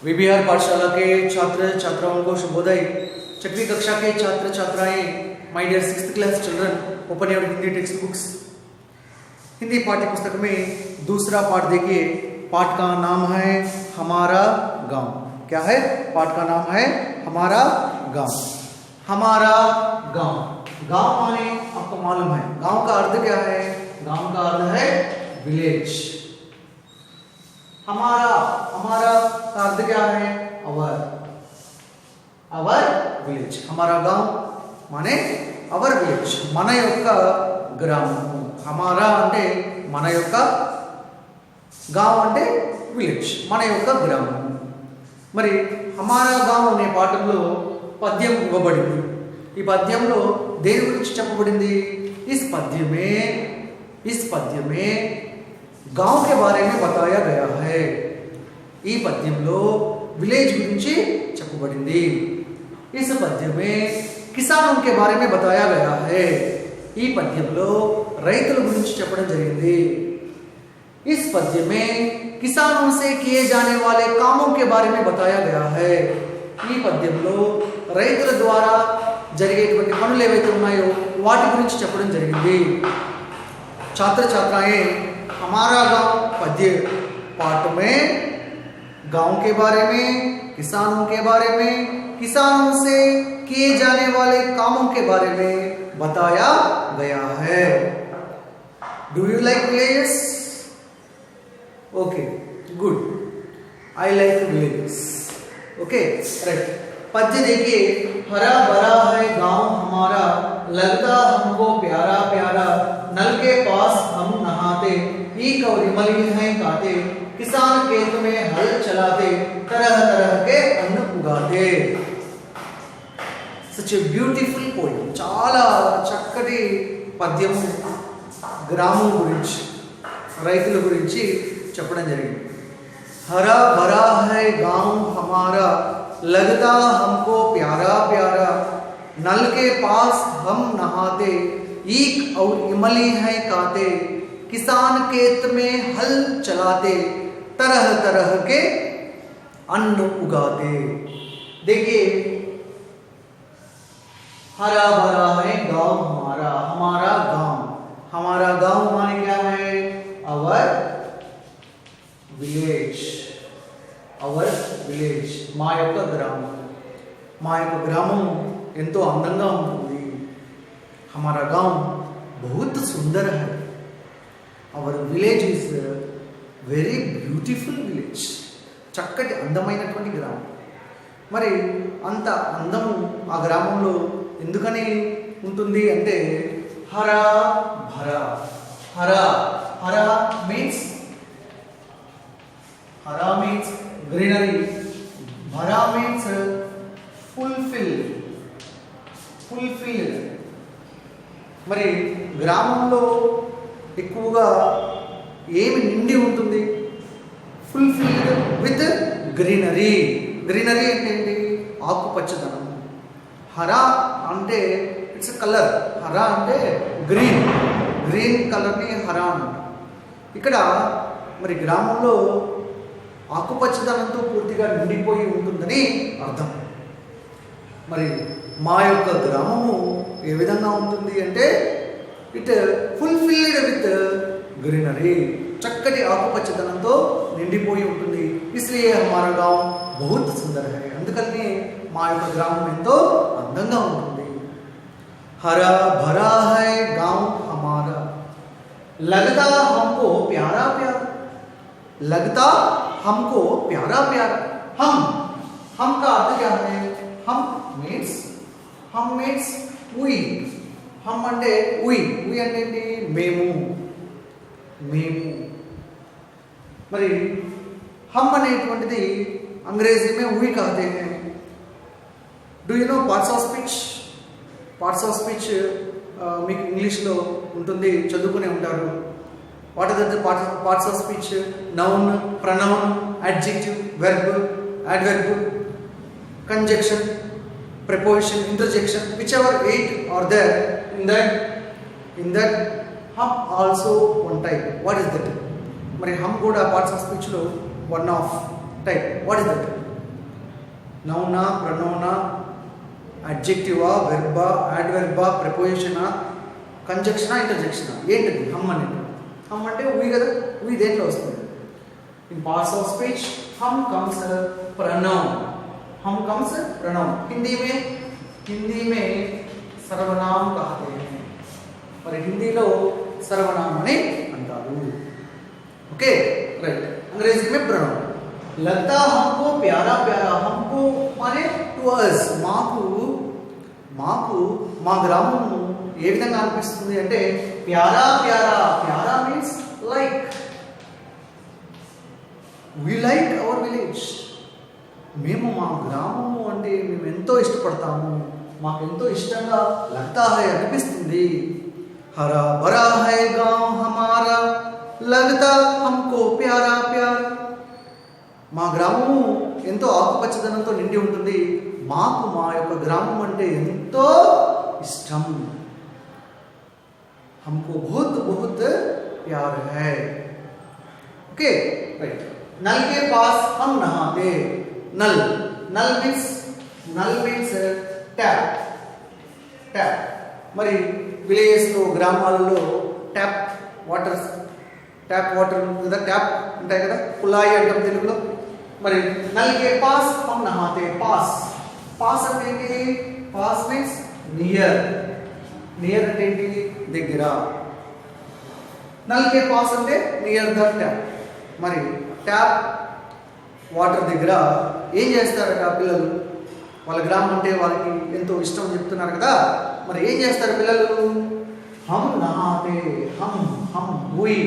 VBR पाठशाला के छात्र छात्राओं को शुभोदय। 6वीं कक्षा के छात्र छात्राएं, my dear 6th class children, open your Hindi text books. Hindi पाठ्य पुस्तक में दूसरा पाठ देखिए। पाठ का नाम है हमारा गांव। क्या है? पाठ का नाम है हमारा गांव। हमारा गांव, गांव माने आपको मालूम है गांव का अर्थ क्या है? गांव का अर्थ है विलेज। हमारा का अर्थ क्या है? अवर विलेज। हमारा गांव माने अवर विलेज, మన యొక్క గ్రామము। हमारा అంటే మన యొక్క, గాంव అంటే విలేజ్, మన యొక్క గ్రామము। మరి हमारा गांव అనే పాఠంలో పద్యం ఇవ్వబడింది। ఈ పద్యంలో దేని గురించి చెప్పబడింది? इस पद्य में गांव के बारे में बताया गया है। ఈ పద్యంలో విలేజ్ గురించి చెప్పబడింది। इस पद्य में किसानों के बारे में बताया गया है। ఈ పద్యంలో రైతుల గురించి చెప్పడం జరిగింది। इस पद्य में किसानों से किए जाने वाले कामों के बारे में बताया गया है। ఈ పద్యంలో రైతుల ద్వారా జరిగేటువంటి పనులు ఏవైతే ఉన్నాయో వాటి గురించి చెప్పడం జరిగింది। छात्र छात्राएं, हमारा गांव पद्य पाठ में गांव के बारे में, किसानों के बारे में, किसानों से किए जाने वाले कामों के बारे में बताया गया है। Do you like villages? Okay, good. I like villages. Okay, right. पद्य देखिए। हरा भरा है गांव हमारा, लगता हमको प्यारा प्यारा, नल के पास हम नहाते, ईख और इमली हैं काते, किसान खेत में हल चलाते, तरह तरह के अन्न उगाते। सच ए ब्यूटीफुल पोएम। చాలా చక్కటి పద్యము గ్రామం గురించి, రైతుల గురించి చెప్పడం జరిగింది। हरा भरा है गांव हमारा, लगता हमको प्यारा प्यारा, नल के पास हम नहाते, ईख और इमली हैं काते, किसान खेत में हल चलाते, तरह तरह के अन्न उगाते। देखिए, हरा भरा है गांव हमारा। हमारा गांव माने क्या है? अवर विलेज। మా యొక్క గ్రామం, ఎంతో అందంగా ఉంటుంది। हमारा गांव बहुत सुंदर है। Hour village is very beautiful village. చక్కటి అందమైనటువంటి గ్రామం। మరి అంత అందము ఆ గ్రామంలో ఎందుకని ఉంటుంది అంటే హరా భరా। హరా మీన్స్ greenery, భరా means fulfilled। మరి గ్రామంలో ఎక్కువగా ఏమి నిండి ఉంటుంది? Fulfilled with greenery. గ్రీనరీ అంటే ఏంటి? ఆకుపచ్చదనం। హరా అంటే ఇట్స్ కలర్। హరా అంటే గ్రీన్ కలర్ని హరా అంటారు। ఇక్కడ మరి గ్రామంలో ఆకుపచ్చదనంతో పూర్తిగా నిండిపోయి ఉంటుందని అర్థం। మరి మా యొక్క గ్రామము ఏ విధంగా ఉంటుంది అంటే ఇట్ ఫుల్ఫిల్డ్ విత్ గ్రీనరీ। చక్కటి ఆకుపచ్చదనంతో నిండిపోయి ఉంటుంది। ఇస్లియే హమారా గాంవ్ బహుత్ సుందర్ హై। అందుకని మా యొక్క గ్రామం ఎంతో అందంగా ఉంటుంది। హరా భరా హై గాంవ్ హమారా, लगता हमको प्यारा प्यारा। लगता हमको प्यारा प्यारा। हम का अर्थ क्या है? हम means we। हम అంటే we అంటే ఏంటి? మేము। మరి हम అనేటువంటిది अंग्रेजी में we कहते हैं। Do you know parts of speech మీకు ఇంగ్లీష్లో ఉంటుంది, చదువుకునే ఉంటారు। What are the parts of speech? Noun, pronoun, adjective, verb, adverb, conjunction, preposition, interjection, whichever 8 are there in that hum also one type. What is that? మరి hum కూడా parts of speech లో one of type. What is that? నౌనా, ప్రొనౌనా, అడ్జెక్టివా, వెర్బా, యాడ్వెర్బా, ప్రిపోజిషనా, కంజక్షనా, ఇంటర్జెక్షనా? ఏంటిది హమ్ అనేది? హమ్ అంటే ఉయ్ కదా, ఉయ్ దేంట్లో వస్తుంది? In parts of speech हम कम्स प्रोनाउन, हम कम्स प्रोनाउन। हिंदी में सर्वनाम कहते हैं, और हिंदी लो सर्वनाम అని అంటారు। Okay right. अंग्रेजी में प्रोनाउन। लगता हमको प्यारा प्यारा, हमको माने टू अस, మాకు మా గ్రామము ఏ విధంగా అనిపిస్తుంది అంటే para para, para means like, we like our village, మేము మా గ్రామము అంటే మేము ఎంతో ఇష్టపడతాము, మాకు ఎంతో ఇష్టంగా लगता है అనిపిస్తుంది। हरा भरा है गांव हमारा, लगता हमको प्यारा प्यारा, మా గ్రామము ఎంతో ఆకుపచ్చదనంతో నిండి ఉంటుంది, మాకు మా యొక్క గ్రామం అంటే ఎంతో ఇష్టం। हमको बहुत बहुत प्यार है। Okay right. नल के पास हम नहाते, नल मीन्स ట్యాప్। మరి విలేజెస్లో గ్రామాలలో ట్యాప్ వాటర్ కదా, ట్యాప్ ఉంటాయి కదా, కుళాయి అంటాం తెలుగులో। మరి నల్ కే పాస్ హమ్ నహాతే, పాస్ అంటే ఏంటి? పాస్ మీన్స్ నియర్ అంటే ఏంటి? దగ్గర। నల్ కే పాస్ అంటే నియర్ ద ట్యాప్। మరి ట్యాప్ వాటర్ దగ్గర ఏం చేస్తారట పిల్లలు? వాళ్ళ గ్రామం అంటే వాళ్ళకి ఎంతో ఇష్టం చెప్తున్నారు కదా, మరి ఏం చేస్తారు పిల్లలు? హమ్ నహాతే, హమ్ ఉయ్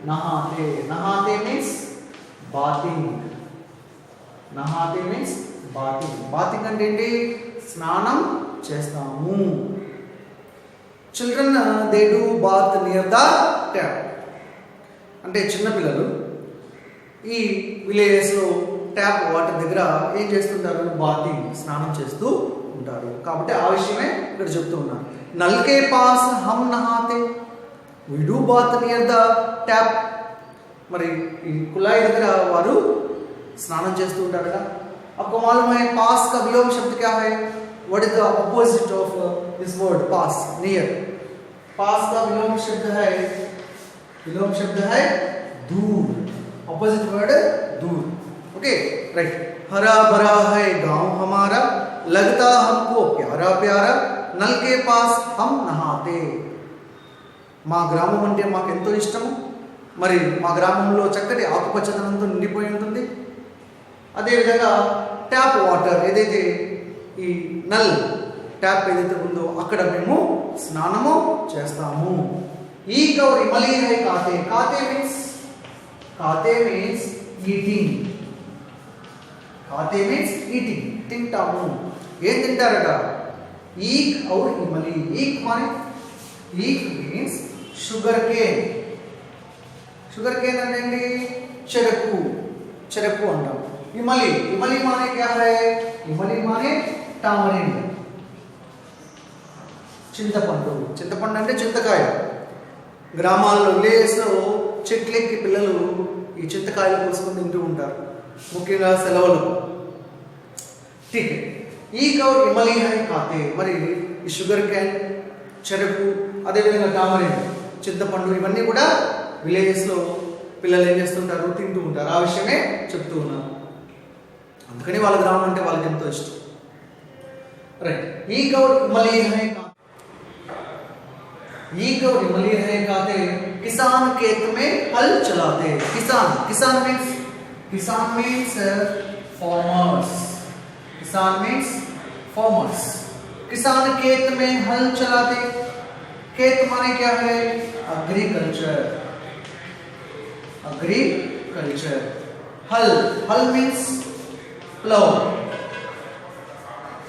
నహాతే మీన్స్ బాతింగ్, బాతింగ్ అంటే ఏంటి? స్నానం చేస్తాము। Children they do bath near the tap, అంటే చిన్నపిల్లలు ఈ విలేజెస్లో ట్యాప్ వాటర్ దగ్గర ఏం చేస్తుంటారు? బాతింగ్, స్నానం చేస్తూ ఉంటారు। కాబట్టి ఆ విషయమే ఇక్కడ చెప్తూ ఉన్నారు। నల్ కే పాస్ హమ్ నహాతే, we do bath near the tap, మరి ఈ కుళాయి దగ్గర వారు స్నానం చేస్తూ ఉంటారు కదా। आपको मालूम है पास का विलोम शब्द क्या है? What is the opposite of this word पास? नियर। पास का विलोम शब्द है दूर, ऑपोजिट वर्ड दूर। Okay right. हरा भरा है गांव हमारा, लगता हमको प्यारा प्यारा, नल के पास हम नहाते, మా గ్రామం అంటే మాకు ఎంతో ఇష్టము, మరి మా గ్రామంలో చక్కటి ఆకుపచ్చదనంతో నిండిపోయి ఉంటుంది। అదేవిధంగా ట్యాప్ వాటర్ ఏదైతే ఈ నల్ ట్యాప్ ఏదైతే ఉందో అక్కడ మేము స్నానము చేస్తాము। ఈక్ और इमली है काते, काते मीन्स ఈటింగ్, తింటాము। ఏం తింటారట? ఈక్ और इमली, ఈక్ మీన్స్ షుగర్ కేన్ అంటే ఏంటి? చెరకు అంటాం। इमली माने क्या है? इमली माने टामरिंड, చింతపండు అంటే చింతకాయ। గ్రామాల్లో విలేజెస్లో చెట్లెక్కి పిల్లలు ఈ చింతకాయలు కోసుకొని తింటూ ఉంటారు, ముఖ్యంగా సెలవులు। ठीक है। ఈక్ और इमली है खाते, మరి ఈ షుగర్ కేన్, చెరకు, అదేవిధంగా టామరిన్, చింతపండు ఇవన్నీ కూడా విలేజెస్లో పిల్లలు ఏం చేస్తుంటారు? తింటూ ఉంటారు। ఆ విషయమే చెప్తూ ఉన్నారు, అందుకని వాళ్ళ గ్రామం అంటే వాళ్ళకి ఎంతో ఇష్టం। రైట్। ఈక్ और इमली है खाते, किसान खेत में हल चलाते। किसान मीन्स फार्मर्स। किसान खेत में हल चलाते, खेत माने क्या है? एग्रीकल्चर। हल मीन्स प्लाउ,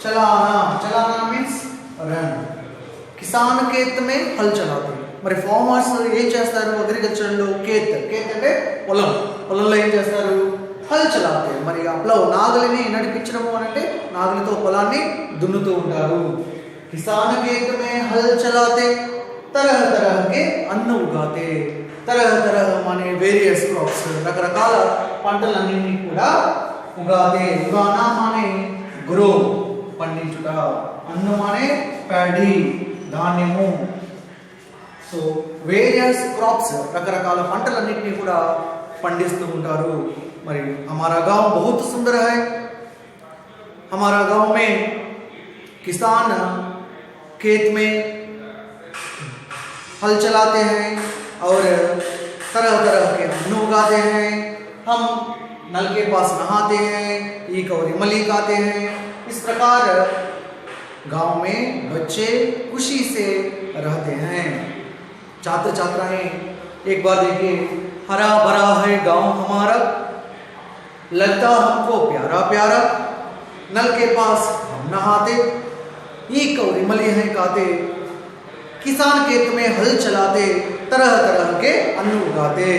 चलाना मीन्स रन। కిసాన్ खेत में हल चलाते, మరి ఫార్మర్స్ ఏం చేస్తారు? అగ్రికల్చర్లో खेत అంటే పొలంలో ఏం చేస్తారు? హల్ చలాతే, మరి ఆ ప్లవ్ నాగలిని నడిపించడము అని అంటే నాగలితో పొలాన్ని దున్నుతూ ఉంటారు। किसान खेत में हल चलाते, तरह तरह के अन्न उगाते, तरह तरह माने वेरियस क्रॉप्स, రకరకాల పంటలన్నీ కూడా उगाते, उगाना माने ग्रो, పండించుట, అన్నం माने पैडी, ధాన్యము. సో వేరియస్ క్రాప్స్, రకరకాల పంటలన్నింటినీ కూడా పండిస్తూ ఉంటారు. మరి हमारा गांव बहुत सुंदर है. हमारा गांव में किसान खेत में हल चलाते हैं और तरह तरह के अन्न उगाते हैं. हम नल के पास नहाते हैं, ईख और इमली खाते हैं. इस प्रकार गांव में बच्चे खुशी से रहते हैं. छात्र छात्राएं एक बार देखिए, हरा भरा है गांव हमारा, लगता हमको प्यारा प्यारा, नल के पास हम नहाते, ईख और इमली हैं खाते, किसान खेत में हल चलाते, तरह तरह के अन्न उगाते.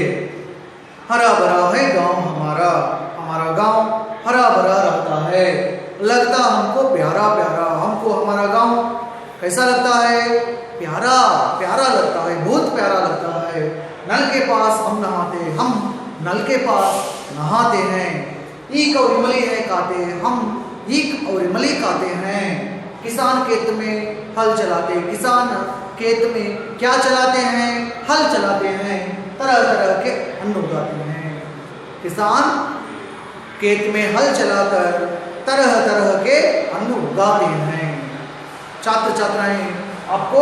हरा भरा है गांव हमारा, हमारा गांव हरा भरा रहता है, लगता हमको प्यारा प्यारा. हमको हमारा गांव कैसा लगता है? प्यारा प्यारा लगता है, बहुत प्यारा लगता है. नल के पास हम नहाते, हम नल के पास नहाते हैं, ईख और इमली है खाते, हम ईख और इमली खाते हैं. किसान खेत में हल चलाते, किसान खेत में क्या चलाते हैं? हल चलाते हैं, तरह तरह के अन्न उगाते हैं. किसान खेत में हल चलाकर तरह तरह के अन्न उगाते हैं. छात्र छात्राएं, आपको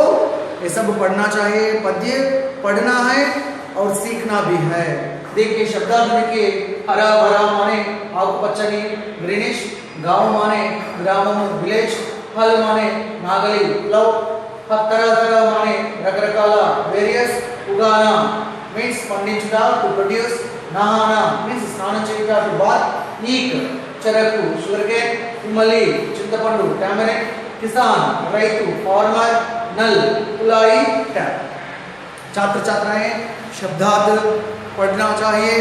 ये सब पढ़ना चाहिए, पद्य पढ़ना है और सीखना भी है. देखिए शब्दार्थ देखिए, हरा भरा माने ఆకుపచ్చని, గ్రీనిష్, गांव माने ग्रामम विलेज, हल माने नागली प्लव, तरह तरह माने రకరకాల వేరియస్, ఉగానా మీన్స్ పండించుట టు ప్రొడ్యూస్, నహానా మీన్స్ స్నానం చేయుట టు బాత్, ఈక్ చెరకు షుగర్ కేన్, ఇమలి చింతపండు టామరిన్, किसान రైతు फार्मर, नल कुलाई टैप. छात्र छात्राएं शब्दार्थ पढ़ना चाहिए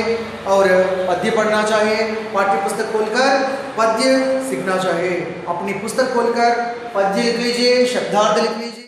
और पद्य पढ़ना चाहिए. पाठ्य पुस्तक खोलकर पद्य सीखना चाहिए. अपनी पुस्तक खोलकर पद्य लिख लीजिए, शब्दार्थ लिख लीजिए.